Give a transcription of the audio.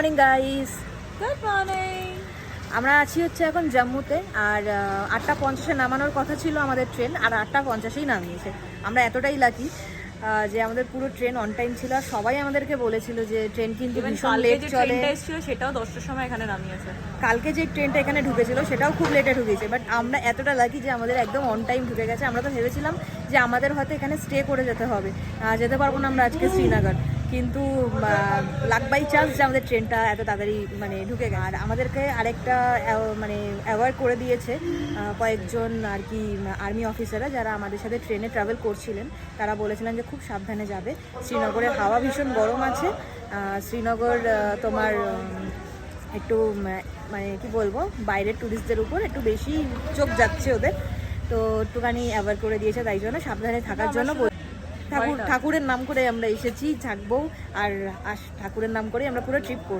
Morning guys. Good morning. আমরা আছি হচ্ছে এখন জম্মুতে, আর 8:50-এ নামানোর কথা ছিল আমাদের ট্রেন, আর 8:50-এই নামিয়েছে। আমরা এতটাই লাকি যে আমাদের পুরো ট্রেন অন টাইম ছিল। আর সবাই আমাদেরকে বলেছিল যে ট্রেন কিন্তু ভীষণ লেট চলে। সেটাও 10টার সময় এখানে নামিয়েছে। কালকে যে ট্রেনটা এখানে ঢুকেছিল সেটাও খুব লেটে ঢুকেছে, বাট আমরা এতটা লাকি যে আমাদের একদম অন টাইম ঢুকে গেছে। আমরা তো ভেবেছিলাম যে আমাদের হয়তো এখানে স্টে করে যেতে হবে, যেতে পারবো না আমরা আজকে শ্রীনগর, কিন্তু লাক বাই চান্স যে আমাদের ট্রেনটা এত তাড়াতাড়ি মানে ঢুকে গেছে। আর আমাদেরকে আরেকটা মানে অ্যাওয়ার্ড করে দিয়েছে কয়েকজন আর কি আর্মি অফিসাররা, যারা আমাদের সাথে ট্রেনে ট্রাভেল করছিলেন। তারা বলেছিলেন যে খুব সাবধানে যাবে, শ্রীনগরের হাওয়া ভীষণ গরম আছে। শ্রীনগর তোমার একটু মানে কি বলবো, বাইরের ট্যুরিস্টদের উপর একটু বেশি চোখ যাচ্ছে ওদের, তো একটুখানি অ্যাওয়ার্ড করে দিয়েছে। তাই জন্য সাবধানে থাকার জন্য ঠাকুরের নাম করে আমরা এসেছি, থাকবো, আর ঠাকুরের নাম করে আমরা পুরো ট্রিপ করবো।